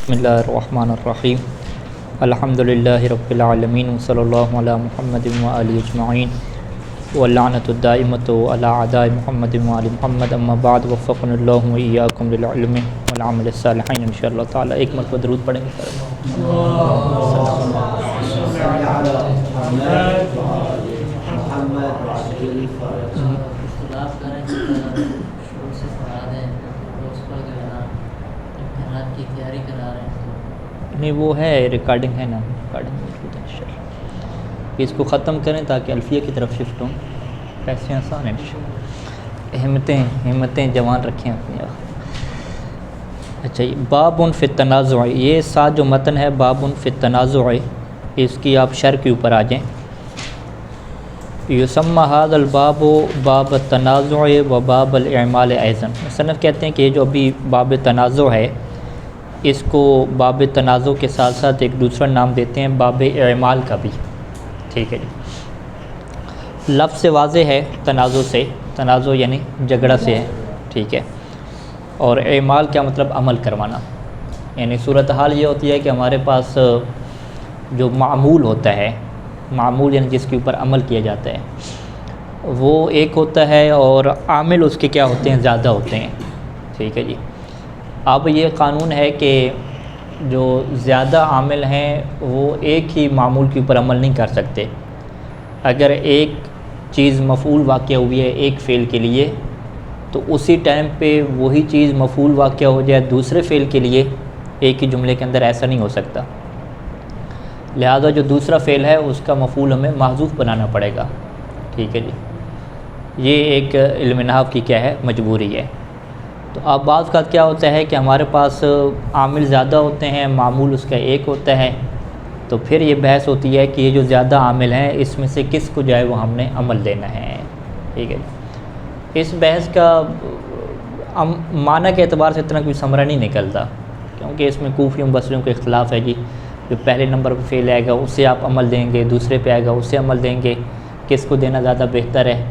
بسم اللہ الرحمن الرحیم الحمدللہ رب العالمین وصلی اللہ علی محمد وآلہ اجمعین واللعنۃ الدائمۃ علی اعداء محمد وآل محمد اما بعد وفقنا اللہ وإیاکم للعلم والعمل الصالحین انشاءاللہ تعالی۔ ایک مرتبہ درود پڑھیں گے۔ نہیں وہ ہے ریکارڈنگ ہے نا، ریکارڈنگ موجود ہے انشاءاللہ۔ اس کو ختم کریں تاکہ الفیہ کی طرف شفٹ ہوں، ایسے آسان ہے انشاءاللہ۔ ہمتیں جوان رکھیں اپنی۔ اچھا، باب فی التنازع، یہ ساتھ جو متن ہے باب فی التنازع، اس کی آپ شرح کے اوپر آ جائیں۔ یسمى هذا الباب باب التنازع و باب الاعمال ایضا۔ مصنف کہتے ہیں کہ یہ جو ابھی باب تنازع ہے، اس کو باب تنازع کے ساتھ ساتھ ایک دوسرا نام دیتے ہیں باب اعمال کا بھی، ٹھیک ہے جی۔ لفظ سے واضح ہے تنازع سے، تنازع یعنی جھگڑا سے ہے، ٹھیک ہے۔ اور اعمال کیا مطلب؟ عمل کروانا، یعنی صورتحال یہ ہوتی ہے کہ ہمارے پاس جو معمول ہوتا ہے، معمول یعنی جس کے اوپر عمل کیا جاتا ہے، وہ ایک ہوتا ہے اور عامل اس کے کیا ہوتے ہیں؟ زیادہ ہوتے ہیں، ٹھیک ہے جی۔ اب یہ قانون ہے کہ جو زیادہ عامل ہیں وہ ایک ہی معمول کے اوپر عمل نہیں کر سکتے۔ اگر ایک چیز مفعول واقع ہوئی ہے ایک فعل کے لیے، تو اسی ٹائم پہ وہی چیز مفعول واقع ہو جائے دوسرے فعل کے لیے ایک ہی جملے کے اندر، ایسا نہیں ہو سکتا۔ لہذا جو دوسرا فعل ہے اس کا مفعول ہمیں محذوف بنانا پڑے گا، ٹھیک ہے جی۔ یہ ایک علم نحو کی کیا ہے؟ مجبوری ہے۔ تو اب بعض کا کیا ہوتا ہے کہ ہمارے پاس عامل زیادہ ہوتے ہیں، معمول اس کا ایک ہوتا ہے، تو پھر یہ بحث ہوتی ہے کہ یہ جو زیادہ عامل ہیں اس میں سے کس کو جو ہے وہ ہم نے عمل دینا ہے، ٹھیک ہے جی۔ اس بحث کا معنی کے اعتبار سے اتنا کوئی ثمرہ نہیں نکلتا، کیونکہ اس میں کوفیوں بصریوں کا اختلاف ہے جی۔ جو پہلے نمبر پہ فعل آئے گا اس سے آپ عمل دیں گے، دوسرے پہ آئے گا اس سے عمل دیں گے، کس کو دینا زیادہ بہتر ہے؟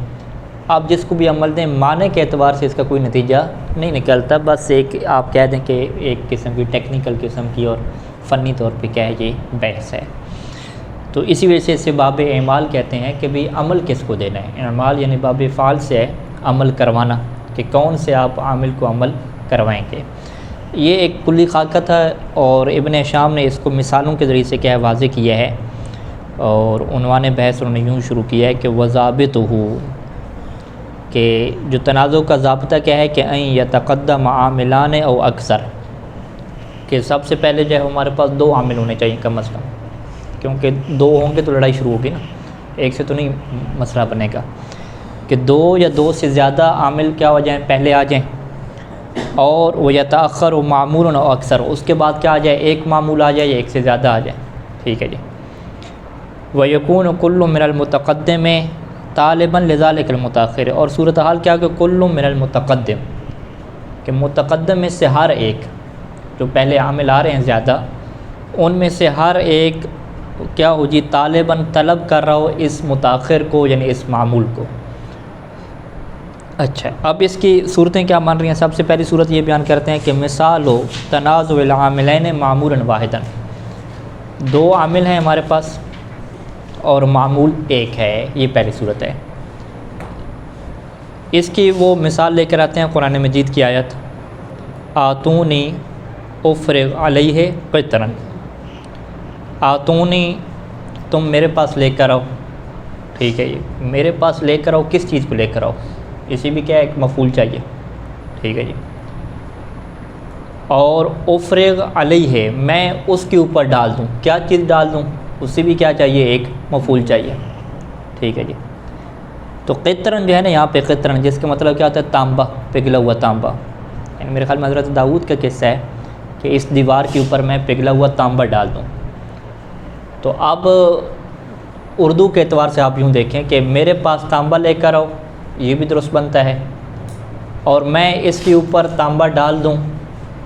آپ جس کو بھی عمل دیں، معنی کے اعتبار سے اس کا کوئی نتیجہ نہیں نکلتا، بس ایک آپ کہہ دیں کہ ایک قسم کی ٹیکنیکل قسم کی اور فنی طور پہ کیا ہے، یہ بحث ہے۔ تو اسی وجہ سے اسے باب اعمال کہتے ہیں کہ بھئی عمل کس کو دینا ہے۔ اعمال یعنی باب فعال سے ہے عمل کروانا، کہ کون سے آپ عامل کو عمل کروائیں گے۔ یہ ایک کلی خاکہ ہے، اور ابن ہشام نے اس کو مثالوں کے ذریعے سے کیا ہے واضح کیا ہے، اور عنوان بحث انہوں نے یوں شروع کیا ہے کہ وضابطہ، کہ جو تنازع کا ضابطہ کیا ہے کہ ان یتقدم عاملان او اکثر، کہ سب سے پہلے جو ہے ہمارے پاس دو عامل ہونے چاہیے کم از کم، کیونکہ دو ہوں گے تو لڑائی شروع ہوگی نا، ایک سے تو نہیں مسئلہ بنے گا، کہ دو یا دو سے زیادہ عامل کیا ہو جائیں، پہلے آ جائیں، اور وہ یتاخر و معمول او اکثر، اس کے بعد کیا آ جائے؟ ایک معمول آ جائے یا ایک سے زیادہ آ جائے، ٹھیک ہے جی۔ وَيَكُونُ كُلُّ مِنَ الْمُتَقَدِّمِ طالباً لذالک المتاخر، اور صورتحال کیا کہ کل من المتقدم، کہ متقدم میں سے ہر ایک، جو پہلے عامل آ رہے ہیں زیادہ، ان میں سے ہر ایک کیا ہو جی؟ طالباً طلب کر رہا ہو اس متاخر کو، یعنی اس معمول کو۔ اچھا، اب اس کی صورتیں کیا مان رہی ہیں؟ سب سے پہلی صورت یہ بیان کرتے ہیں کہ مثال و تنازع العاملین معمولا واحدا، دو عامل ہیں ہمارے پاس اور معمول ایک ہے، یہ پہلی صورت ہے۔ اس کی وہ مثال لے کر آتے ہیں قرآن مجید کی آیت آتونی افرغ علیہ قطرا، آتونی تم میرے پاس لے کر آؤ، ٹھیک ہے، یہ میرے پاس لے کر آؤ، کس چیز کو لے کر آؤ؟ اسی بھی کیا ایک مفعول چاہیے، ٹھیک ہے جی۔ اور افرغ علیہ، میں اس کے اوپر ڈال دوں، کیا چیز ڈال دوں؟ اس سے بھی کیا چاہیے؟ ایک مفعول چاہیے، ٹھیک ہے جی۔ تو قطرن جو ہے نا یہاں پہ قطرن، جس کا مطلب کیا ہوتا ہے؟ تانبا، پگھلا ہوا تانبا، یعنی میرے خیال میں حضرت داؤد کا قصہ ہے کہ اس دیوار کے اوپر میں پگھلا ہوا تانبا ڈال دوں۔ تو اب اردو کے اعتبار سے آپ یوں دیکھیں کہ میرے پاس تانبا لے کر آؤ، یہ بھی درست بنتا ہے، اور میں اس کے اوپر تانبا ڈال دوں،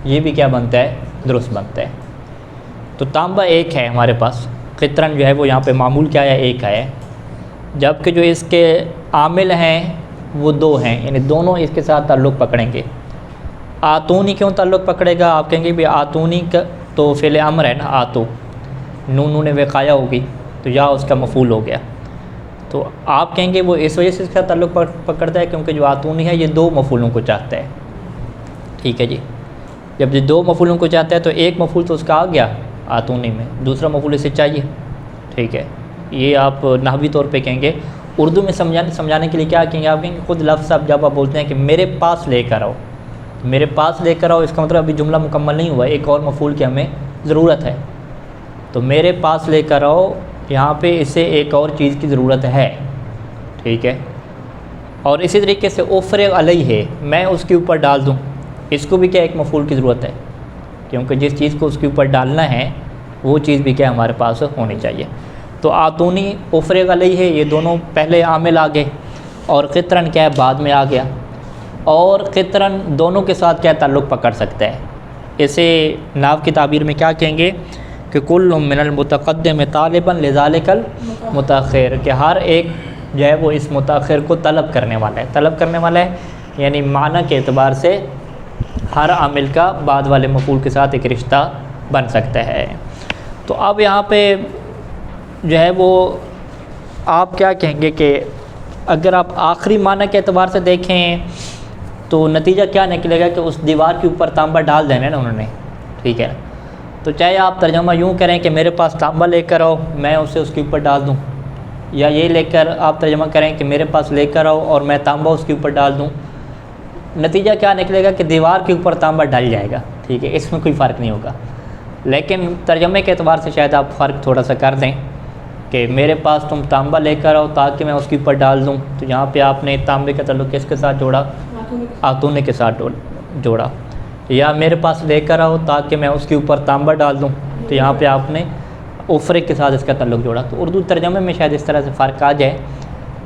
یہ بھی کیا بنتا ہے؟ درست بنتا ہے۔ تو تانبا ایک ہے ہمارے پاس، قطرن جو ہے وہ یہاں پہ معمول کیا ہے؟ ایک ہے، جبکہ جو اس کے عامل ہیں وہ دو ہیں، یعنی دونوں اس کے ساتھ تعلق پکڑیں گے۔ آتونی کیوں تعلق پکڑے گا؟ آپ کہیں گے بھی آتونی تو فعل امر ہے نا آتو، نون وقایا ہوگی تو یا اس کا مفعول ہو گیا، تو آپ کہیں گے وہ اس وجہ سے اس کا تعلق پکڑتا ہے کیونکہ جو آتونی ہے یہ دو مفعولوں کو چاہتا ہے، ٹھیک ہے جی۔ جب یہ دو مفعولوں کو چاہتا ہے تو ایک مفعول تو اس کا آ گیا آتونی میں، دوسرا مفعول اسے چاہیے، ٹھیک ہے۔ یہ آپ نحوی طور پہ کہیں گے۔ اردو میں سمجھانے کے لیے کیا کہیں گے؟ آپ کہیں گے خود لفظ اب جب آپ بولتے ہیں کہ میرے پاس لے کر آؤ، میرے پاس لے کر آؤ، اس کا مطلب ابھی جملہ مکمل نہیں ہوا، ایک اور مفعول کی ہمیں ضرورت ہے، تو میرے پاس لے کر آؤ یہاں پہ اسے ایک اور چیز کی ضرورت ہے، ٹھیک ہے۔ اور اسی طریقے سے افرغ علیہ، میں اس کے اوپر ڈال دوں، اس کو بھی کیا ایک مفعول کی ضرورت ہے، کیونکہ جس چیز کو اس کے اوپر ڈالنا ہے وہ چیز بھی کیا ہمارے پاس ہونی چاہیے۔ تو آتونی افرغ علیہ یہ دونوں پہلے عامل آ گئے، اور قطرن کیا ہے بعد میں آ گیا، اور قطرن دونوں کے ساتھ کیا تعلق پکڑ سکتا ہے۔ اسے ناو کی تعبیر میں کیا کہیں گے کہ کل من المتقدم طالبا لذالک المتاخر، کہ ہر ایک جو ہے وہ اس متاخر کو طلب کرنے والا ہے، طلب کرنے والا ہے یعنی معنی کے اعتبار سے ہر عامل کا بعد والے مفعول کے ساتھ ایک رشتہ بن سکتا ہے۔ تو اب یہاں پہ جو ہے وہ آپ کیا کہیں گے کہ اگر آپ آخری معنی کے اعتبار سے دیکھیں تو نتیجہ کیا نکلے گا کہ اس دیوار کے اوپر تانبا ڈال دینا نا انہوں نے، ٹھیک ہے۔ تو چاہے آپ ترجمہ یوں کریں کہ میرے پاس تانبا لے کر آؤ میں اسے اس کے اوپر ڈال دوں، یا یہ لے کر آپ ترجمہ کریں کہ میرے پاس لے کر آؤ اور میں تانبا اس کے اوپر ڈال دوں، نتیجہ کیا نکلے گا کہ دیوار کے اوپر تانبا ڈل جائے گا، ٹھیک ہے، اس میں کوئی فرق نہیں ہوگا۔ لیکن ترجمے کے اعتبار سے شاید آپ فرق تھوڑا سا کر دیں کہ میرے پاس تم تانبا لے کر آؤ تاکہ میں اس کے اوپر ڈال دوں، تو یہاں پہ آپ نے تانبے کا تعلق کس کے ساتھ جوڑا؟ آتونے کے ساتھ جوڑا۔ یا میرے پاس لے کر آؤ تاکہ میں اس کے اوپر تانبا ڈال دوں، تو یہاں پہ آپ نے افرق کے ساتھ اس کا تعلق جوڑا۔ تو اردو ترجمے میں شاید اس طرح سے فرق آ جائے،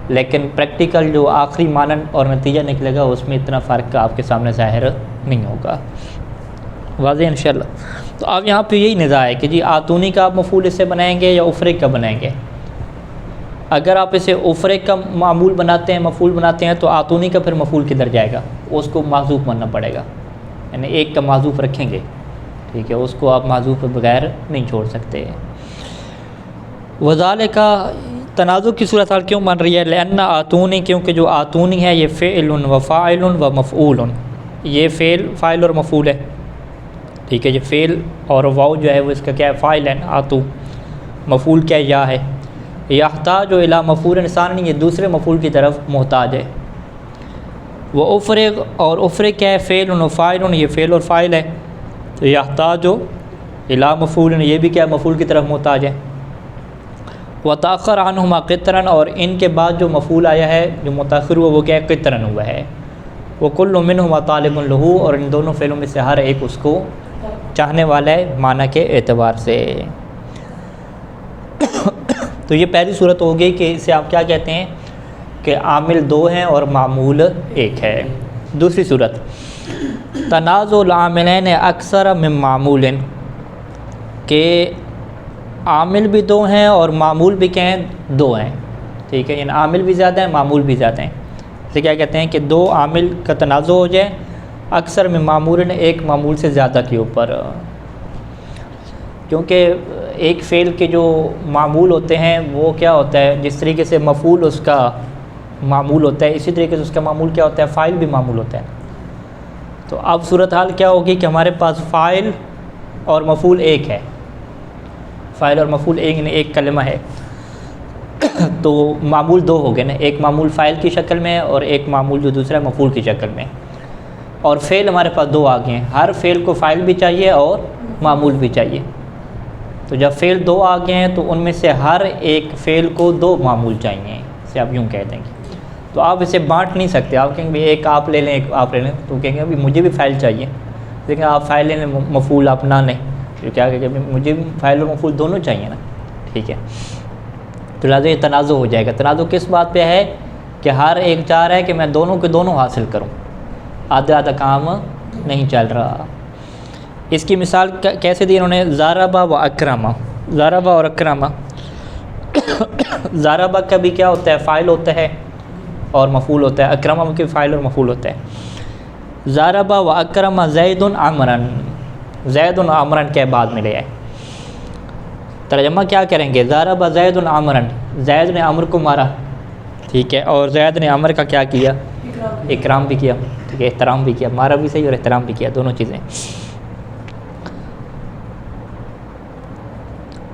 لیکن پریکٹیکل جو آخری معنی اور نتیجہ نکلے گا اس میں اتنا فرق آپ کے سامنے ظاہر نہیں ہوگا، واضح انشاءاللہ۔ تو اب یہاں پہ یہی نزاع ہے کہ جی آتونی کا آپ مفعول اس سے بنائیں گے یا افرق کا بنائیں گے۔ اگر آپ اسے افرق کا معمول بناتے ہیں، مفعول بناتے ہیں، تو آتونی کا پھر مفعول کدھر جائے گا؟ اس کو محذوف ماننا پڑے گا، یعنی ایک کا محذوف رکھیں گے، ٹھیک ہے، اس کو آپ محذوف کے بغیر نہیں چھوڑ سکتے۔ وذالک کا تنازع کی صورتحال کیوں بن رہی ہے؟ لأن آتونی، کیونکہ جو آتونی ہے یہ فعل و فاعل و مفعول، یہ فعل فاعل اور مفعول ہے، ٹھیک ہے، یہ فعل اور واو جو ہے وہ اس کا کیا ہے؟ فاعل ہے، آتو، مفعول کیا ہے؟ یا ہے۔ یحتاج الی مفعول ثانی، یہ دوسرے مفعول کی طرف محتاج ہے۔ وہ افرغ، اور افرغ کیا ہے؟ فعل و فاعل، یہ فعل اور فاعل ہے، تو یحتاج الی مفعول، یہ بھی کیا ہے؟ مفعول کی طرف محتاج ہے۔ وتأخر عنہما قطرن، اور ان کے بعد جو مفعول آیا ہے جو متأخر ہوا وہ کیا ہے؟ قطرن ہوا ہے۔ وکل منہما طالب لہ، اور ان دونوں فعلوں میں سے ہر ایک اس کو چاہنے والا ہے معنی کے اعتبار سے۔ تو یہ پہلی صورت ہو گئی کہ اسے آپ کیا کہتے ہیں کہ عامل دو ہیں اور معمول ایک ہے۔ دوسری صورت تنازع العاملین اکثر من معمول، کہ عامل بھی دو ہیں اور معمول بھی کیا ہیں؟ دو ہیں، ٹھیک ہے، یعنی عامل بھی زیادہ ہیں معمول بھی زیادہ ہیں۔ اسے کیا کہتے ہیں کہ دو عامل کا تنازع ہو جائے اکثر میں معمول، ایک معمول سے زیادہ کے اوپر، کیونکہ ایک فعل کے جو معمول ہوتے ہیں وہ کیا ہوتا ہے؟ جس طریقے سے مفعول اس کا معمول ہوتا ہے اسی طریقے سے اس کا معمول کیا ہوتا ہے؟ فاعل بھی معمول ہوتا ہے۔ تو اب صورتحال کیا ہوگی کہ ہمارے پاس فاعل اور مفعول ایک ہے، فاعل اور مفعول ایک کلمہ ہے، تو معمول دو ہو گئے نا، ایک معمول فاعل کی شکل میں اور ایک معمول جو دوسرا مفعول کی شکل میں، اور فعل ہمارے پاس دو آ گئے ہیں، ہر فعل کو فاعل بھی چاہیے اور معمول بھی چاہیے۔ تو جب فعل دو آ گئے ہیں تو ان میں سے ہر ایک فعل کو دو معمول چاہیے، اسے آپ یوں کہہ دیں گے۔ تو آپ اسے بانٹ نہیں سکتے، آپ کہیں گے ایک آپ لے لیں ایک آپ لے لیں، تو کہیں گے ابھی مجھے بھی فاعل چاہیے، لیکن آپ فاعل لے لیں مفعول آپ نہ لیں، تو کیا کہ مجھے بھی فاعل اور مفعول دونوں چاہیے نا، ٹھیک ہے۔ تو لہٰذا یہ تنازع ہو جائے گا۔ تنازع کس بات پہ ہے؟ کہ ہر ایک چاہ رہا ہے کہ میں دونوں کے دونوں حاصل کروں، آدھا آدھا کام نہیں چل رہا۔ اس کی مثال کیسے دی انہوں نے؟ ضربہ و اکرمہ، ضربہ اور اکرمہ۔ ضربہ کا بھی کیا ہوتا ہے؟ فاعل ہوتا ہے اور مفعول ہوتا ہے، اکرمہ کے فاعل اور مفعول ہوتا ہے۔ ضربہ و اکرمہ زید عمرا، زید عمرن کے بعد میں لے آئے. ترجمہ کیا کریں گے؟ ضرب زید عمرن، زید نے عمر کو مارا، ٹھیک ہے، اور زید نے عمر کا کیا کیا؟ اکرام بھی کیا، ٹھیک ہے، احترام بھی کیا، مارا بھی صحیح اور احترام بھی کیا، دونوں چیزیں.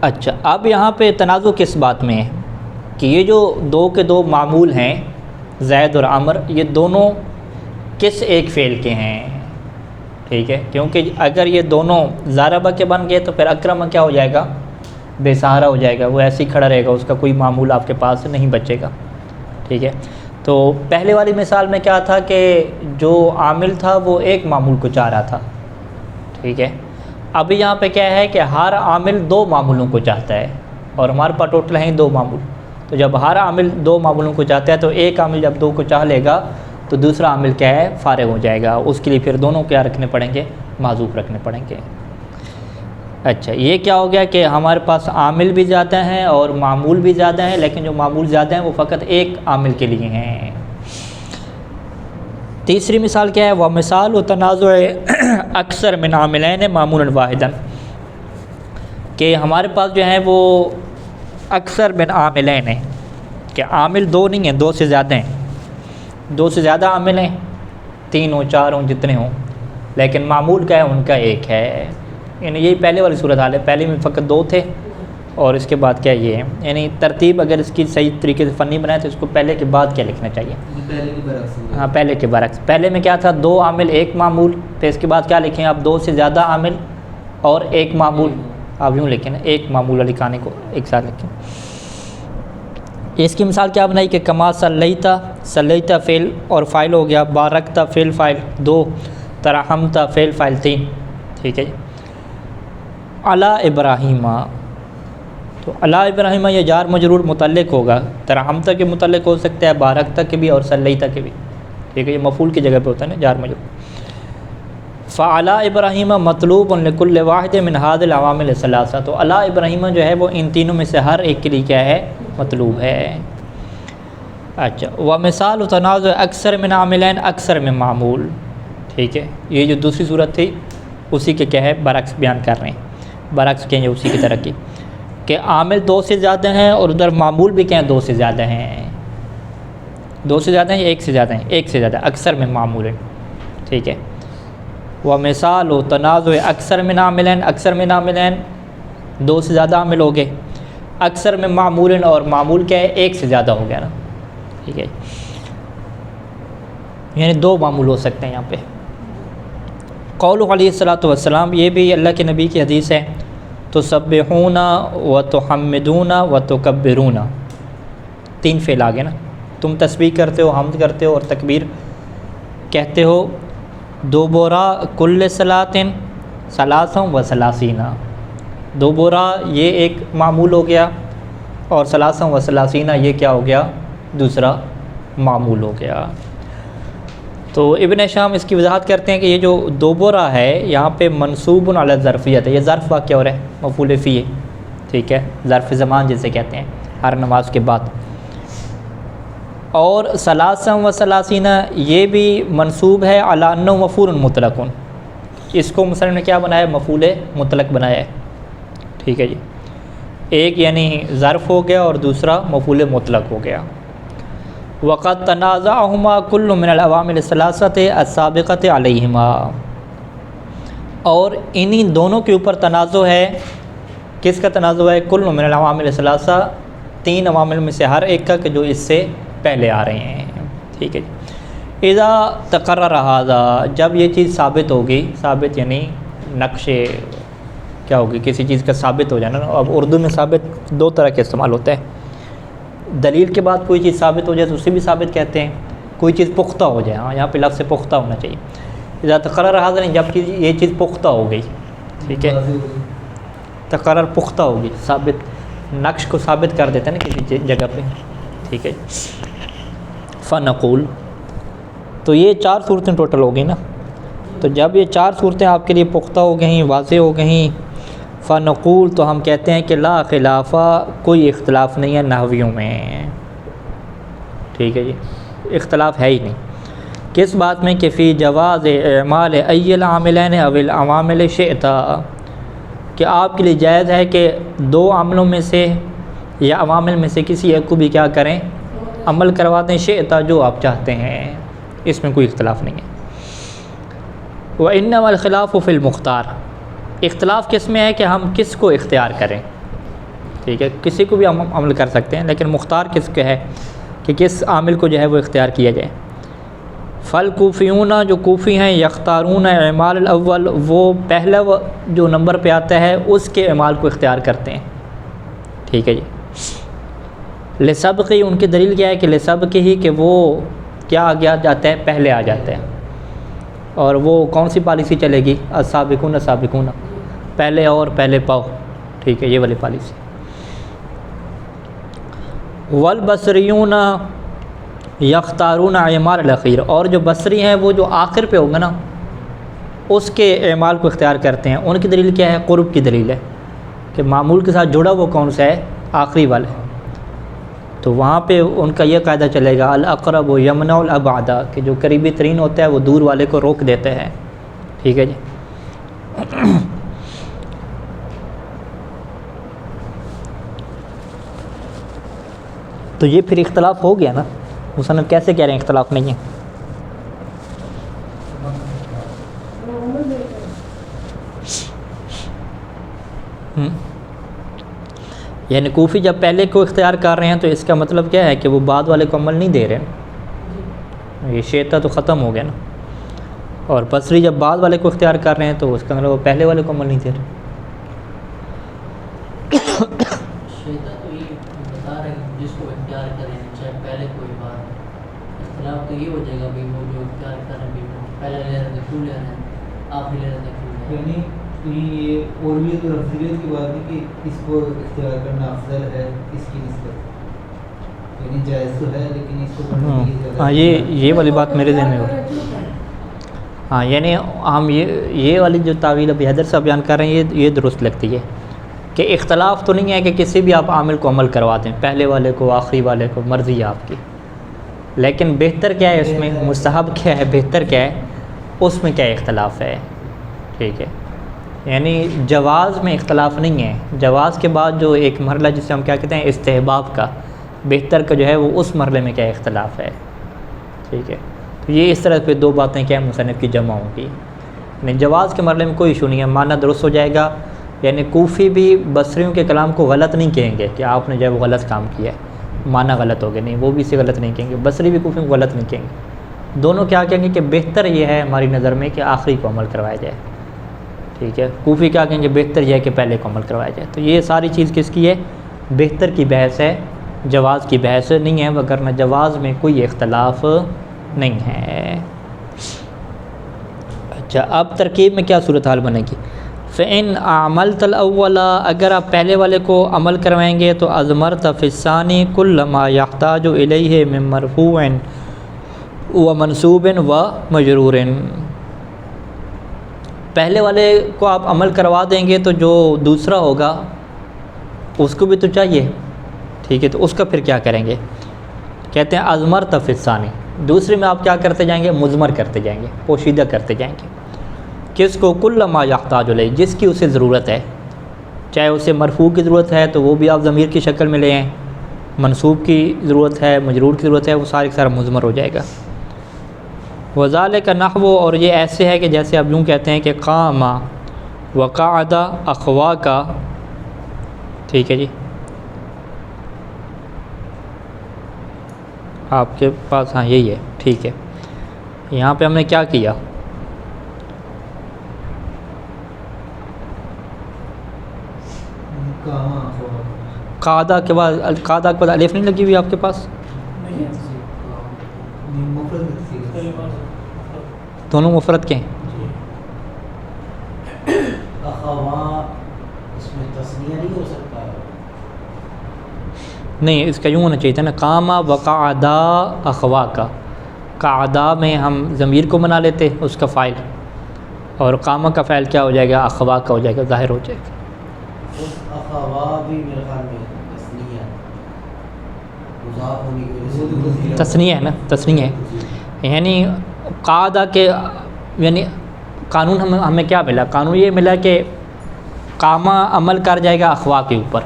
اچھا، اب یہاں پہ تنازع کس بات میں ہے کہ یہ جو دو کے دو معمول ہیں زید اور عمر، یہ دونوں کس ایک فعل کے ہیں، ٹھیک ہے، کیونکہ اگر یہ دونوں ضربہ کے بن گئے تو پھر اکرمہ کیا ہو جائے گا؟ بے سہارا ہو جائے گا، وہ ایسے ہی کھڑا رہے گا، اس کا کوئی معمول آپ کے پاس نہیں بچے گا، ٹھیک ہے. تو پہلے والی مثال میں کیا تھا کہ جو عامل تھا وہ ایک معمول کو چاہ رہا تھا، ٹھیک ہے. ابھی یہاں پہ کیا ہے کہ ہر عامل دو معمولوں کو چاہتا ہے، اور ہمارے پاس ٹوٹل ہیں دو معمول. تو جب ہر عامل دو معمولوں کو چاہتا ہے تو ایک عامل جب دو کو چاہ لے گا تو دوسرا عامل کیا ہے؟ فارغ ہو جائے گا. اس کے لیے پھر دونوں کیا رکھنے پڑیں گے؟ معذوف رکھنے پڑیں گے. اچھا، یہ کیا ہو گیا کہ ہمارے پاس عامل بھی زیادہ ہیں اور معمول بھی زیادہ ہیں، لیکن جو معمول زیادہ ہیں وہ فقط ایک عامل کے لیے ہیں. تیسری مثال کیا ہے؟ وہ مثال و تنازع اکثر من عاملین معمول واحدن، کہ ہمارے پاس جو ہیں وہ اکثر من عاملین ہیں، کہ عامل دو نہیں ہیں، دو سے زیادہ ہیں، دو سے زیادہ عامل ہیں، تین ہوں، چار ہوں، جتنے ہوں، لیکن معمول کیا ہے؟ ان کا ایک ہے. یعنی یہی پہلے والی صورت حال ہے، پہلے میں فقط دو تھے اور اس کے بعد کیا یہ ہے، یعنی ترتیب اگر اس کی صحیح طریقے سے فنی بنائے تو اس کو پہلے کے بعد کیا لکھنا چاہیے؟ پہلے کے برعکس. ہاں، پہلے کے برعکس. پہلے میں کیا تھا؟ دو عامل ایک معمول، پھر اس کے بعد کیا لکھیں آپ؟ دو سے زیادہ عامل اور ایک معمول. آپ یوں لکھیں نا، ایک معمول والی کہانی کو ایک ساتھ لکھیں. اس کی مثال کیا بنائی کہ کما صلیتا، صلیتا فعل اور فاعل ہو گیا، بارکتا فعل فاعل دو، ترحمتا فعل فاعل تین، ٹھیک ہے جی. علی ابراہیمہ، تو علی ابراہیمہ یہ جار مجرور متعلق ہوگا، ترحمتا کے متعلق ہو سکتا ہے، بارکتا کے بھی اور صلیتا کے بھی، ٹھیک ہے، یہ مفعول کی جگہ پہ ہوتا ہے نا جار مجرور. فعلی ابراہیمہ مطلوب لکل واحد من هذه العوامل الثلاثہ، تو علی ابراہیمہ جو ہے وہ ان تینوں میں سے ہر ایک کے لیے کیا ہے؟ مطلوب ہے. اچھا، ومثال تنازع اکثر من عاملین اکثر من معمول، ٹھیک ہے، یہ جو دوسری صورت تھی اسی کے کیا ہے؟ برعکس بیان کر رہے ہیں، برعکس کہیں گے اسی کی طرح کی، کہ عامل دو سے زیادہ ہیں اور ادھر معمول بھی کہیں دو سے زیادہ ہیں. دو سے زیادہ ہیں یا ایک سے زیادہ ہیں؟ ایک سے زیادہ، اکثر میں معمول ہے، ٹھیک ہے. ومثال و تنازع اکثر من عاملین اکثر من عاملین، دو سے زیادہ عامل ہو گئے، اکثر میں معمول، اور معمول کیا ہے؟ ایک سے زیادہ ہو گیا نا، ٹھیک ہے، یعنی دو معمول ہو سکتے ہیں یہاں پہ. قول علیہ الصلاۃ والسلام، یہ بھی اللہ کے نبی کی حدیث ہے، تسبحون و تحمدون و تکبرون، تین فعل آگے نا، تم تسبیح کرتے ہو، حمد کرتے ہو اور تکبیر کہتے ہو. دوبورا کل صلاۃن ثلاثا و ثلاثین، دوبورا یہ ایک معمول ہو گیا اور ثلاثا و ثلاثین یہ کیا ہو گیا؟ دوسرا معمول ہو گیا. تو ابن شام اس کی وضاحت کرتے ہیں کہ یہ جو دوبورا ہے یہاں پہ منصوب علی ظرفیت ہے، یہ ظرف واقع ہو رہا ہے، مفعول فی ہے، ٹھیک ہے، ظرف زمان جسے کہتے ہیں، ہر نماز کے بعد. اور ثلاثا و ثلاثین یہ بھی منصوب ہے علی انہ مفعول مطلق، اس کو مصنف نے کیا بنایا؟ مفعول مطلق بنایا ہے، ٹھیک ہے جی. ایک یعنی ظرف ہو گیا اور دوسرا مفعول مطلق ہو گیا. وقد تنازعہما کل من العوامل الثلاثۃ السابقۃ علیہما، اور انہی دونوں کے اوپر تنازع ہے. کس کا تنازع ہے؟ کل من العوامل الثلاثہ، تین عوامل میں سے ہر ایک کا کہ جو اس سے پہلے آ رہے ہیں، ٹھیک ہے جی. اذا تقرر ھذا، جب یہ چیز ثابت ہوگی، ثابت یعنی نقش کیا ہوگی؟ کسی چیز کا ثابت ہو جانا. اب اردو میں ثابت دو طرح کے استعمال ہوتا ہے، دلیل کے بعد کوئی چیز ثابت ہو جائے تو اسے بھی ثابت کہتے ہیں، کوئی چیز پختہ ہو جائے، ہاں یہاں پہ لفظ پختہ ہونا چاہیے. اذا تقرر ھذا، جب یہ چیز پختہ ہو گئی، ٹھیک ہے، تقرر پختہ ہوگی، ثابت، نقش کو ثابت کر دیتے ہیں نا کسی جگہ پہ، ٹھیک ہے. فنقول، تو یہ چار صورتیں ٹوٹل ہو گئی نا، تو جب یہ چار صورتیں آپ کے لیے پختہ ہو گئیں، واضح ہو گئیں، فنقول، تو ہم کہتے ہیں کہ لا خلاف، کوئی اختلاف نہیں ہے نحویوں میں، ٹھیک ہے جی، اختلاف ہے ہی نہیں کس بات میں کہ فی جواز اعمال ای العاملین او العوامل شئتا، کہ آپ کے لیے جائز ہے کہ دو عاملوں میں سے یا عوامل میں سے کسی ایک کو بھی کیا کریں، عمل کروا دیں، شئتا جو آپ چاہتے ہیں، اس میں کوئی اختلاف نہیں ہے۔ وَإِنَّمَا الْخِلَافُ فِي الْمُخْتَارِ، اختلاف کس میں ہے کہ ہم کس کو اختیار کریں، ٹھیک ہے، کسی کو بھی ہم عمل کر سکتے ہیں، لیکن مختار کس کا ہے کہ کس عامل کو جو ہے وہ اختیار کیا جائے۔ فالکوفیون، جو کوفی ہیں، یختارون اعمال الاول، وہ پہلا جو نمبر پہ آتا ہے اس کے اعمال کو اختیار کرتے ہیں، ٹھیک ہے جی۔ لسبقی، ان کی دلیل کیا ہے کہ لسبقی ہی، کہ وہ کیا آ گیا جاتا ہے، پہلے آ جاتا ہے، اور وہ کون سی پالیسی چلے گی، السابقون السابقون، پہلے اور پہلے پاؤ، ٹھیک ہے، یہ والی پالیسی۔ والبصریون یختارون اعمال الاخیر، اور جو بصری ہیں وہ جو آخر پہ ہوگا نا اس کے اعمال کو اختیار کرتے ہیں۔ ان کی دلیل کیا ہے، قرب کی دلیل ہے کہ معمول کے ساتھ جڑا وہ کون سا ہے، آخری والا ہے، تو وہاں پہ ان کا یہ قاعدہ چلے گا الاقرب یمنع الابعد، کہ جو قریبی ترین ہوتا ہے وہ دور والے کو روک دیتا ہے، ٹھیک ہے جی۔ تو یہ پھر اختلاف ہو گیا نا، مصنف کیسے کہہ رہے ہیں اختلاف نہیں ہے؟ یعنی کوفی جب پہلے کو اختیار کر رہے ہیں تو اس کا مطلب کیا ہے کہ وہ بعد والے کو عمل نہیں دے رہے، یہ شیطہ تو ختم ہو گیا نا، اور بصری جب بعد والے کو اختیار کر رہے ہیں تو اس کا مطلب وہ پہلے والے کو عمل نہیں دے رہے۔ شیطہ تو یہ بتا رہے ہیں جس کو اختیار کریں چاہے پہلے کوئی بات، اختلاف تو یہ ہو جائے گا بھائی وہ جو اختیار کر رہے ہیں پہلے لے رہے تھے کیوں لے رہے ہیں، آخری لے رہے تھے کیوں لے رہے ہیں، یہ اولویت اور افضلیت کی بات ہے کہ اس کو اختیار کرنا افضل ہے اس کی نسبت، یعنی جائز تو ہے لیکن اس کو کرنے کے لیے زیادہ، ہاں یہ والی بات میرے ذہن میں ہو، ہاں یعنی ہم یہ والی جو تعویل ابھی حیدر صاحب بیان کر رہے ہیں یہ درست لگتی ہے کہ اختلاف تو نہیں ہے کہ کسی بھی آپ عامل کو عمل کروا دیں، پہلے والے کو آخری والے کو، مرضی ہے آپ کی، لیکن بہتر کیا ہے اس میں، مستحب کیا ہے، بہتر کیا ہے، اس میں کیا اختلاف ہے، ٹھیک ہے۔ یعنی جواز میں اختلاف نہیں ہے، جواز کے بعد جو ایک مرحلہ جسے ہم کیا کہتے ہیں استحباب کا، بہتر کا جو ہے وہ اس مرحلے میں کیا اختلاف ہے، ٹھیک ہے۔ تو یہ اس طرح پہ دو باتیں کیا مصنف کی جمع ہوں گی، یعنی جواز کے مرحلے میں کوئی ایشو نہیں ہے، معنی درست ہو جائے گا، یعنی کوفی بھی بصریوں کے کلام کو غلط نہیں کہیں گے کہ آپ نے جو ہے وہ غلط کام کیا ہے، معنی غلط ہو گیا، نہیں وہ بھی اسے غلط نہیں کہیں گے، بصری بھی کوفی کو غلط نہیں کہیں گے، دونوں کیا کہیں گے کہ بہتر یہ ہے ہماری نظر میں کہ آخری کو عمل کروایا جائے، ٹھیک ہے۔ کوفی کیا کہیں گے بہتر یہ ہے کہ پہلے کو عمل کروایا جائے، تو یہ ساری چیز کس کی ہے، بہتر کی بحث ہے، جواز کی بحث نہیں ہے، وگرنہ جواز میں کوئی اختلاف نہیں ہے۔ اچھا اب ترکیب میں کیا صورتحال بنے گی، فَإِنْ عَمَلْتَ الْأَوَّلَ، اگر آپ پہلے والے کو عمل کروائیں گے تو أَضْمَرْتَ فِي الثَّانِي كُلَّ مَا يَحْتَاجُ إِلَيْهِ مِن مَرْفُوعٍ وَمَنْصُوبٍ وَمَجْرُورٍ، پہلے والے کو آپ عمل کروا دیں گے تو جو دوسرا ہوگا اس کو بھی تو چاہیے، ٹھیک ہے، تو اس کا پھر کیا کریں گے، کہتے ہیں أَضْمَرْتَ فِي الثَّانِي، دوسرے میں آپ کیا کرتے جائیں گے، مضمر کرتے جائیں گے، پوشیدہ کرتے جائیں گے، کس کو، کل ما یحتاج الیہ، جس کی اسے ضرورت ہے، چاہے اسے مرفوع کی ضرورت ہے تو وہ بھی آپ ضمیر کی شکل میں لے آئیں، منصوب کی ضرورت ہے، مجرور کی ضرورت ہے، وہ سارا سارا مضمر ہو جائے گا۔ وذالک نحو، اور یہ ایسے ہے کہ جیسے آپ یوں کہتے ہیں کہ قام وقعد اخواک، ٹھیک ہے جی، آپ کے پاس ہاں یہی ہے، ٹھیک ہے، یہاں پہ ہم نے کیا کیا، قاعدہ کے بعد الف نہیں لگی ہوئی آپ کے پاس، دونوں مفرد کے ہیں، اخوا اس میں تسنیہ نہیں ہو سکتا، نہیں اس کا یوں ہونا چاہیے تھا نا، قام وقعدا اخوا کا، قعدہ میں ہم ضمیر کو بنا لیتے اس کا فاعل، اور قامہ کا فاعل کیا ہو جائے گا، اخوا کا ہو جائے گا، ظاہر ہو جائے گا۔ اخوا بھی میرے خیال میں تسنیہ مضاف ہونے کی وجہ سے تسنیہ ہے نا، تسنیہ ہے، یعنی قاعدہ کے یعنی قانون ہمیں کیا ملا؟ قانون یہ ملا کہ قامہ عمل کر جائے گا اخوا کے اوپر،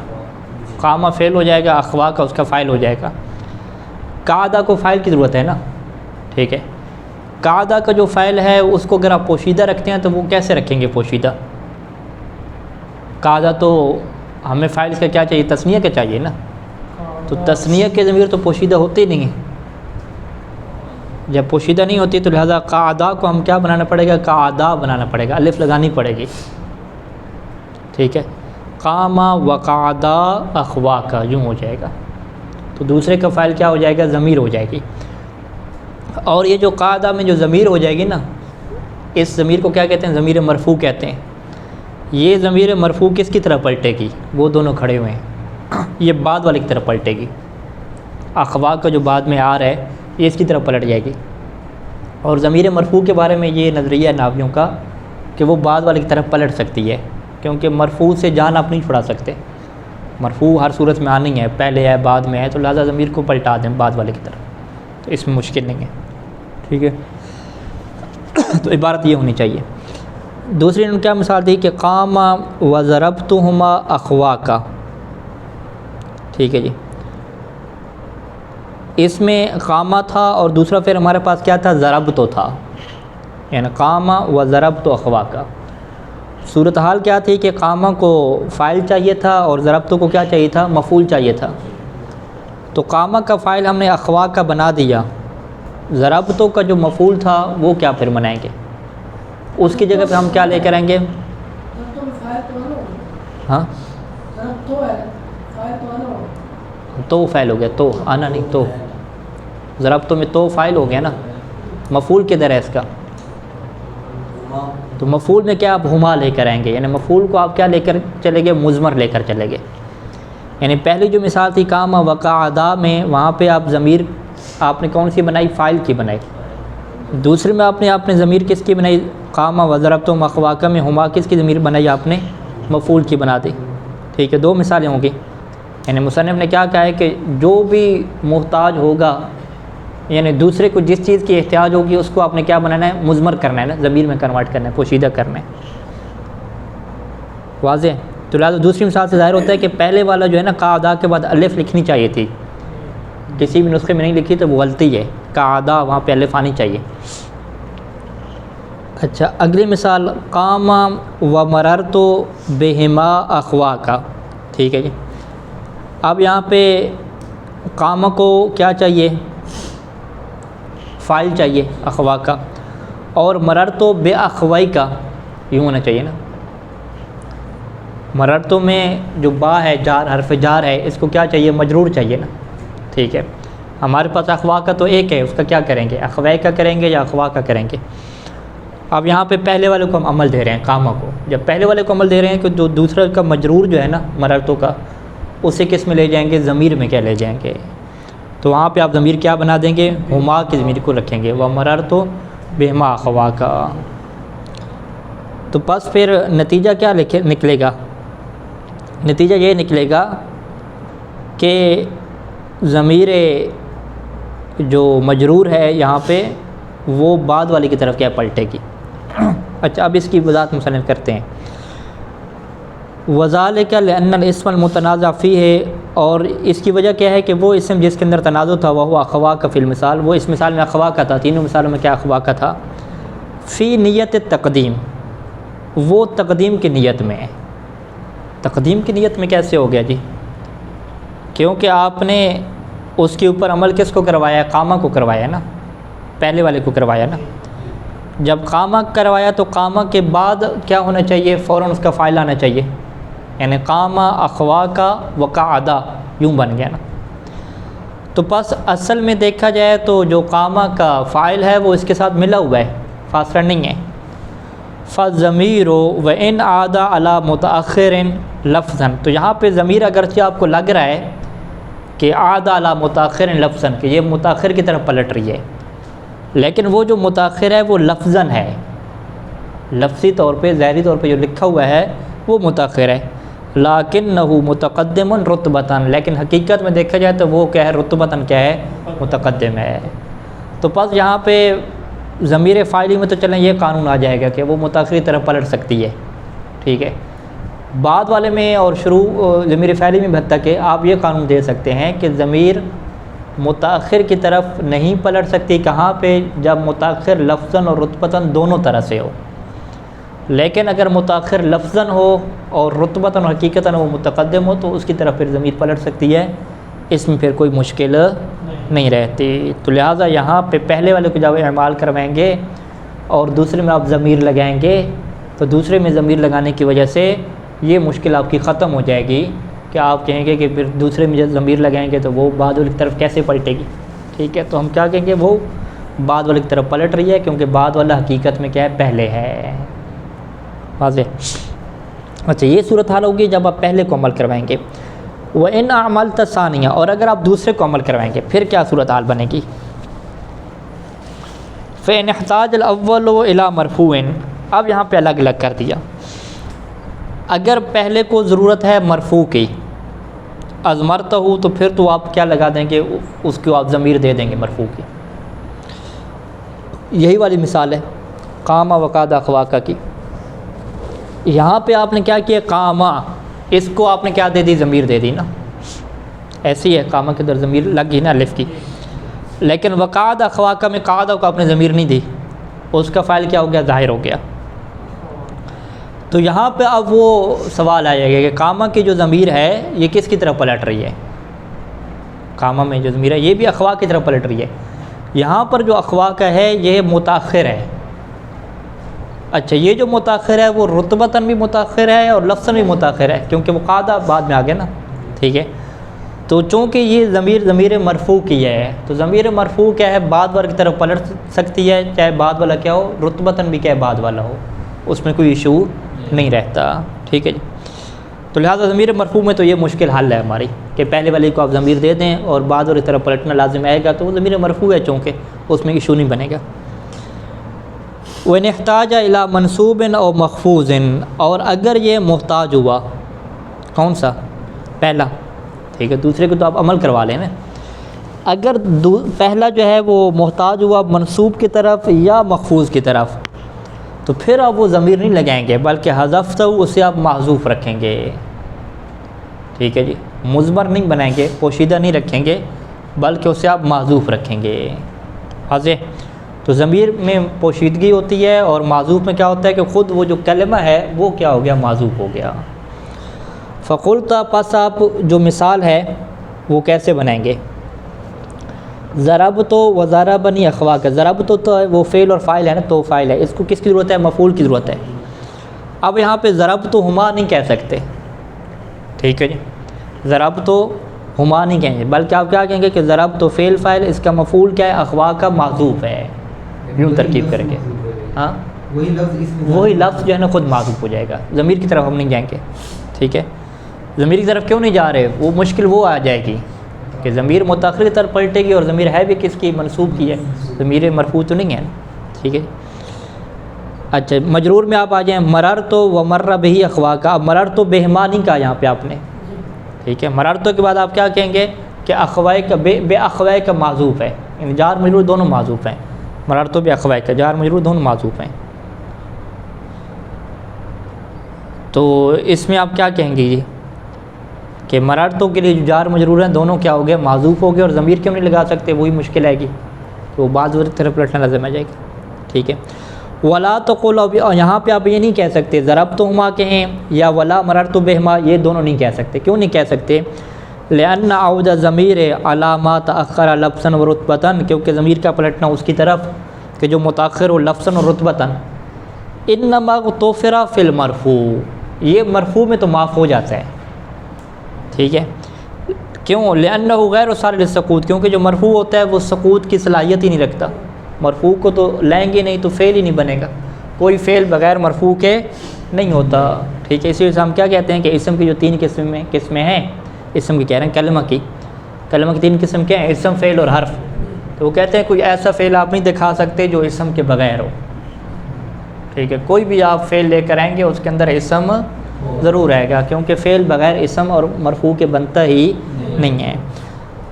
قامہ فعل ہو جائے گا، اخوا کا اس کا فاعل ہو جائے گا۔ قاعدہ کو فاعل کی ضرورت ہے نا، ٹھیک ہے۔ قاعدہ کا جو فاعل ہے اس کو اگر آپ پوشیدہ رکھتے ہیں تو وہ کیسے رکھیں گے پوشیدہ؟ قاعدہ تو ہمیں فاعل کا کیا چاہیے؟ تثنیہ کا چاہیے نا، تو تثنیہ کے ضمیر تو پوشیدہ ہوتے ہی نہیں ہیں۔ جب پوشیدہ نہیں ہوتی تو لہذا قاعدہ کو ہم کیا بنانا پڑے گا؟ قاعدہ بنانا پڑے گا، الف لگانی پڑے گی، ٹھیک ہے۔ قامہ وقعدہ اخوا کا یوں ہو جائے گا، تو دوسرے کا فاعل کیا ہو جائے گا؟ ضمیر ہو جائے گی۔ اور یہ جو قاعدہ میں جو ضمیر ہو جائے گی نا، اس ضمیر کو کیا کہتے ہیں؟ ضمیر مرفوع کہتے ہیں۔ یہ ضمیر مرفوع کس کی طرف پلٹے گی؟ وہ دونوں کھڑے ہوئے ہیں، یہ بعد والے کی طرف پلٹے گی۔ اخوا کا جو بعد میں آ رہا ہے یہ اس کی طرف پلٹ جائے گی۔ اور ضمیر مرفوع کے بارے میں یہ نظریہ ہے ناویوں کا کہ وہ بعد والے کی طرف پلٹ سکتی ہے، کیونکہ مرفوع سے جان آپ نہیں چھڑا سکتے، مرفوع ہر صورت میں آنی ہے، پہلے ہے بعد میں ہے، تو لہذا ضمیر کو پلٹا دیں بعد والے کی طرف، تو اس میں مشکل نہیں ہے، ٹھیک ہے۔ تو عبارت یہ ہونی چاہیے۔ دوسری نے کیا مثال دی کہ قام و ضربتہما اخوا کا، ٹھیک ہے جی۔ اس میں قامہ تھا اور دوسرا پھر ہمارے پاس کیا تھا؟ ضربتو تھا، یعنی قامہ و ضربتو اخوا کا۔ صورتحال کیا تھی کہ قامہ کو فاعل چاہیے تھا اور ضربتو کو کیا چاہیے تھا؟ مفعول چاہیے تھا۔ تو قامہ کا فاعل ہم نے اخوا کا بنا دیا، ضربتو کا جو مفعول تھا وہ کیا پھر بنائیں گے؟ اس کی جگہ پہ ہم کیا لے کر آئیں گے؟ ہاں تو فاعل ہو گیا، تو آنا نہیں، تو ضربتو میں تو فاعل ہو گیا نا، مفعول کدھر ہے اس کا؟ تو مفعول میں کیا آپ ہما لے کر آئیں گے، یعنی مفعول کو آپ کیا لے کر چلے گئے؟ مضمر لے کر چلے گئے۔ یعنی پہلی جو مثال تھی قام وقعدہ میں، وہاں پہ آپ ضمیر آپ نے کون سی بنائی؟ فاعل کی بنائی۔ دوسری میں آپ نے ضمیر کس کی بنائی؟ قام و ضربتہما اخوا کا میں ہما کس کی ضمیر بنائی؟ آپ نے مفعول کی بنا دی، ٹھیک ہے۔ دو مثالیں ہوں گی، یعنی مصنف نے کیا کہا ہے کہ جو بھی محتاج ہوگا، یعنی دوسرے کو جس چیز کی احتیاج ہوگی اس کو آپ نے کیا بنانا ہے؟ مضمر کرنا ہے نا، ضمیر میں کنورٹ کرنا ہے، پوشیدہ کرنا ہے، واضح؟ تو لہٰذا دوسری مثال سے ظاہر ہوتا ہے کہ پہلے والا جو ہے نا قاعدہ کے بعد الف لکھنی چاہیے تھی، کسی بھی نسخے میں نہیں لکھی تو وہ غلطی ہے، قاعدہ وہاں پہ الف آنی چاہیے۔ اچھا، اگلی مثال قام و مررت بہما اخوا کا، ٹھیک ہے جی۔ اب یہاں پہ قام کو کیا چاہیے؟ فاعل چاہیے اخوا کا، اور مررتو بے اخوائی کا یوں ہونا چاہیے نا۔ مررتو میں جو با ہے، جار، حرف جار ہے، اس کو کیا چاہیے؟ مجرور چاہیے نا، ٹھیک ہے۔ ہمارے پاس اخوا کا تو ایک ہے، اس کا کیا کریں گے؟ اخوائی کا کریں گے یا اخوا کا کریں گے؟ اب یہاں پہ پہلے والے کو ہم عمل دے رہے ہیں، قامہ کو جب پہلے والے کو عمل دے رہے ہیں کہ جو دوسرا کا مجرور جو ہے نا مررتو کا، اسے کس میں لے جائیں گے؟ ضمیر میں کیا لے جائیں گے؟ تو وہاں پہ آپ ضمیر کیا بنا دیں گے؟ ہما کی ضمیر کو رکھیں گے، وہ مررتو بہما اخوا کا۔ تو بس پھر نتیجہ کیا نکلے گا؟ نتیجہ یہ نکلے گا کہ ضمیر جو مجرور ہے یہاں پہ وہ بعد والی کی طرف کیا پلٹے گی۔ اچھا، اب اس کی وضاحت مصنف کرتے ہیں۔ وذالک لأن الاسم المتنازع فیہ، اور اس کی وجہ کیا ہے کہ وہ اسم جس کے اندر تنازع تھا وہ اخوا کا فی المثال، وہ اس مثال میں اخوا کا تھا، تینوں مثالوں میں کیا اخوا کا تھا؟ فی نیت تقدیم، وہ تقدیم کی نیت میں ہے۔ تقدیم کی نیت میں کیسے ہو گیا جی؟ کیونکہ آپ نے اس کے اوپر عمل کس کو کروایا ہے؟ قامہ کو کروایا نا، پہلے والے کو کروایا نا۔ جب قامہ کروایا تو قامہ کے بعد کیا ہونا چاہیے؟ فوراً اس کا فاعل آنا چاہیے، یعنی قامہ اخوا کا وقعدہ یوں بن گیا نا۔ تو بس اصل میں دیکھا جائے تو جو قامہ کا فاعل ہے وہ اس کے ساتھ ملا ہوا ہے، فاصلہ نہیں ہے۔ فالضمیر وإن عاد علی متأخر لفظا، تو یہاں پہ ضمیر اگرچہ آپ کو لگ رہا ہے کہ عاد علی متأخر لفظا، کہ یہ متأخر کی طرف پلٹ رہی ہے، لیکن وہ جو متأخر ہے وہ لفظاً ہے، لفظی طور پہ ظاہری طور پہ جو لکھا ہوا ہے وہ متأخر ہے، لیکنہ متقدم رتبتاً، لیکن حقیقت میں دیکھا جائے تو وہ کیا ہے؟ رتبتاً کیا ہے؟ متقدم ہے۔ تو بس یہاں پہ ضمیر فاعلی میں تو چلیں یہ قانون آ جائے گا کہ وہ متأخر کی طرف پلٹ سکتی ہے، ٹھیک ہے۔ بعد والے میں اور شروع ضمیر فاعلی میں بھی حد تک ہے آپ یہ قانون دے سکتے ہیں کہ ضمیر متأخر کی طرف نہیں پلٹ سکتی، کہاں پہ؟ جب متأخر لفظاً اور رتبتاً دونوں طرح سے ہو۔ لیکن اگر متأخر لفظاً ہو اور رتبتاً اور حقیقتاً وہ متقدم ہو تو اس کی طرف پھر ضمیر پلٹ سکتی ہے، اس میں پھر کوئی مشکل نہیں رہتی۔ تو لہٰذا یہاں پہ پہلے والے کو جب اعمال کروائیں گے اور دوسرے میں آپ ضمیر لگائیں گے تو دوسرے میں ضمیر لگانے کی وجہ سے یہ مشکل آپ کی ختم ہو جائے گی کہ آپ کہیں گے کہ پھر دوسرے میں جب ضمیر لگائیں گے تو وہ بعد والی طرف کیسے پلٹے گی، ٹھیک ہے۔ تو ہم کیا کہیں گے، وہ بعد والی طرف پلٹ رہی ہے کیونکہ بعد والا حقیقت میں کیا ہے، پہلے ہے، واضح۔ اچھا یہ صورتحال ہوگی جب آپ پہلے کو عمل کروائیں گے۔ وَإِنْ أَعْمَلْتَ ثَانِيًا، اور اگر آپ دوسرے کو عمل کروائیں گے پھر کیا صورتحال بنے گی؟ فَإِنْ احْتَاجَ الْأَوَّلُ إِلَى مَرْفُوعٍ، اب یہاں پہ الگ الگ کر دیا۔ اگر پہلے کو ضرورت ہے مرفوع کی، اضمرتہ تو پھر تو آپ کیا لگا دیں گے، اس کو آپ ضمیر دے دیں گے مرفوع کی۔ یہی والی مثال ہے قامہ وقعد اخواکہ کی۔ یہاں پہ آپ نے کیا کیا، قامہ، اس کو آپ نے کیا دے دی، ضمیر دے دی نا، ایسی ہے قامہ کے در ضمیر لگ گئی نا الف کی۔ لیکن وقعد اخواکہ میں قعدہ کو آپ نے ضمیر نہیں دی، اس کا فاعل کیا ہو گیا، ظاہر ہو گیا۔ تو یہاں پہ اب وہ سوال آ جائے گا کہ قامہ کی جو ضمیر ہے یہ کس کی طرف پلٹ رہی ہے؟ قامہ میں جو ضمیر ہے یہ بھی اخوا کی طرف پلٹ رہی ہے۔ یہاں پر جو اخوا کا ہے یہ متاخر ہے۔ اچھا یہ جو متاخر ہے وہ رتبتاً بھی متاخر ہے اور لفظاً بھی متاخر ہے کیونکہ وہ قاعدہ بعد میں آ گیا نا، ٹھیک ہے۔ تو چونکہ یہ ضمیر مرفوع کی ہے تو ضمیر مرفوع کیا ہے، بعد والا کی طرف پلٹ سکتی ہے، چاہے بعد والا کیا ہو، رتبتاً بھی کیا ہے، بعد والا ہو، اس میں کوئی ایشو نہیں رہتا، ٹھیک ہے جی۔ تو لہٰذا ضمیر مرفوع میں تو یہ مشکل حل ہے ہماری کہ پہلے والے کو آپ ضمیر دے دیں اور بعد والی طرف پلٹنا لازم آئے گا، تو وہ ضمیر مرفوع ہے چونکہ اس میں ایشو نہیں بنے گا۔ وَإِنِ احْتَاجَ إِلَى مَنْصُوبٍ أَوْ مَخْفُوظٍ، اور اگر یہ محتاج ہوا، کون سا، پہلا، ٹھیک ہے، دوسرے کو تو آپ عمل کروا لیں نا۔ اگر پہلا جو ہے وہ محتاج ہوا منصوب کی طرف یا مخفوظ کی طرف تو پھر آپ وہ ضمیر نہیں لگائیں گے بلکہ حذفتہ اسے آپ محذوف رکھیں گے، ٹھیک ہے جی، مضمر نہیں بنائیں گے، پوشیدہ نہیں رکھیں گے بلکہ اسے آپ محذوف رکھیں گے، واضح۔ تو ضمیر میں پوشیدگی ہوتی ہے اور معذوف میں کیا ہوتا ہے کہ خود وہ جو کلمہ ہے وہ کیا ہو گیا، معذوف ہو گیا۔ فقلت، پس آپ جو مثال ہے وہ کیسے بنائیں گے، ضربت و ضربنی اخواک، ضربت تو وہ فعل اور فاعل ہے نا، تو فاعل ہے، اس کو کس کی ضرورت ہے، مفعول کی ضرورت ہے۔ اب یہاں پہ ضربت ہما نہیں کہہ سکتے، ٹھیک ہے جی، ضربت ہما نہیں کہیں گے بلکہ آپ کیا کہیں گے کہ ضربت فعل فاعل، اس کا مفعول کیا ہے، اخواک کا معذوف ہے، یوں ترکیب کریں گے، ہاں وہی لفظ جو ہے نا خود معذوف ہو جائے گا، ضمیر کی طرف ہم نہیں جائیں گے، ٹھیک ہے۔ ضمیر کی طرف کیوں نہیں جا رہے، وہ مشکل وہ آ جائے گی کہ ضمیر متأخر کی طرف پلٹے گی اور ضمیر ہے بھی کس کی، منصوب کی ہے، ضمیر مرفوع تو نہیں ہے، ٹھیک ہے۔ اچھا مجرور میں آپ آ جائیں، مررت و مر بہ اخواک، اب مررت بہما نہیں کہا یہاں پہ آپ نے، ٹھیک ہے، مررت کے بعد آپ کیا کہیں گے کہ اخوائے کا بے اخوائے کا معذوف ہے، یعنی جار مجرور دونوں معذوف ہیں، مررت بے اخوائے کا جار مجرور دونوں معذوف ہیں۔ تو اس میں آپ کیا کہیں گے جی کہ مررتوں کے لیے جو جار مجرور ہیں دونوں کیا ہو گئے، معذوف ہو گئے، اور ضمیر کیوں نہیں لگا سکتے، وہی مشکل آئے گی، تو بعض طرف پلٹنا لازم آ جائے گا، ٹھیک ہے۔ ولا تقول، اور یہاں پہ آپ یہ نہیں کہہ سکتے ضربتہما کہیں یا ولا مررت بہما، یہ دونوں نہیں کہہ سکتے، کیوں نہیں کہہ سکتے، لأن عود ضمیر علی ما تأخر لفظا و رتبۃ، کیونکہ ضمیر کا پلٹنا اس کی طرف کہ جو متأخر ہو لفظا و رتبۃ، انما اغتفر فی المرفوع، یہ مرفوع میں تو معاف ہو جاتا ہے، ٹھیک ہے، کیوں، لأنہ غیر صالح للسقوط، کیونکہ جو مرفوع ہوتا ہے وہ سقوط کی صلاحیت ہی نہیں رکھتا، مرفوع کو تو لیں گے نہیں تو فعل ہی نہیں بنے گا، کوئی فعل بغیر مرفوع کے نہیں ہوتا، ٹھیک ہے۔ اسی وجہ سے ہم کیا کہتے ہیں کہ اسم کی جو تین قسمیں ہیں، اسم کی کہہ رہے ہیں کلمہ کی تین قسم کیا ہیں، اسم، فعل اور حرف، تو وہ کہتے ہیں کوئی ایسا فعل آپ نہیں دکھا سکتے جو اسم کے بغیر ہو، ٹھیک ہے، کوئی بھی آپ فعل لے کر آئیں گے اس کے اندر اسم ضرور آئے گا کیونکہ فعل بغیر اسم اور مرفوع کے بنتا ہی نہیں ہے۔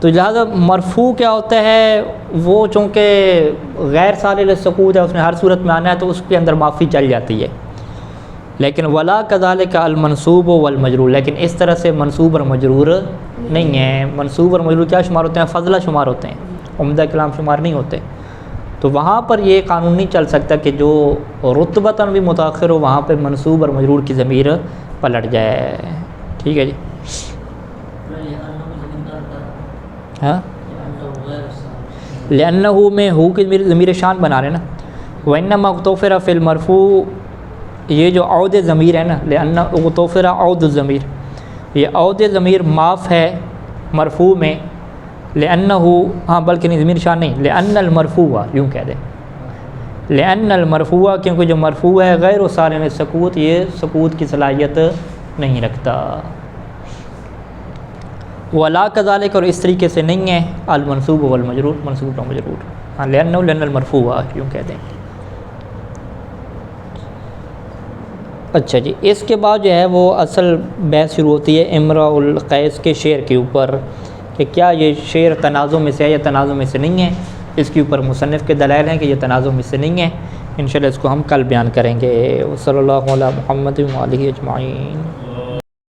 تو لہٰذا مرفوع کیا ہوتا ہے، وہ چونکہ غیر صالح سقوط ہے، اس نے ہر صورت میں آنا ہے، تو اس کے اندر معافی چل جاتی ہے. لیکن ولا کذالک المنصوب والمجرور، لیکن اس طرح سے منصوب اور مجرور نہیں ہے. منصوب اور مجرور کیا شمار ہوتے ہیں؟ فضلہ شمار ہوتے ہیں، عمدہ کلام شمار نہیں ہوتے. تو وہاں پر یہ قانون نہیں چل سکتا کہ جو رتبتاً بھی متاخر ہو وہاں پہ منصوب اور مجرور کی ضمیر پلٹ جائے. ٹھیک ہے جی. ہاں لأنہ میں ہو کی ضمیر شان بنا رہے نا. وإنما اغتفر فی المرفوع، یہ جو عود ضمیر ہے نا، لأنہ اغتفر عود الضمیر، یہ عود ضمیر معاف ہے مرفوع میں. لأنہ، ہاں بلکہ نہیں ضمیر شان نہیں، لأن المرفوع، یوں کہہ دیں لأن المرفوع، کیونکہ جو مرفوع ہے غیر صالح سقوط، یہ سقوط کی صلاحیت نہیں رکھتا. ولا کذالک، اور اس طریقے سے نہیں ہے المنصوب والمجرور، منصوب و مجرور. ہاں لأن المرفوع، یوں کہہ دیں. اچھا جی، اس کے بعد جو ہے وہ اصل بحث شروع ہوتی ہے امرؤ القیس کے شعر کے اوپر، کہ کیا یہ شعر تنازع میں سے ہے یا تنازع میں سے نہیں ہے. اس کے اوپر مصنف کے دلائل ہیں کہ یہ تنازع میں سے نہیں ہے. انشاءاللہ اس کو ہم کل بیان کریں گے. صلی اللہ علیہ محمد و آلہ اجمعین.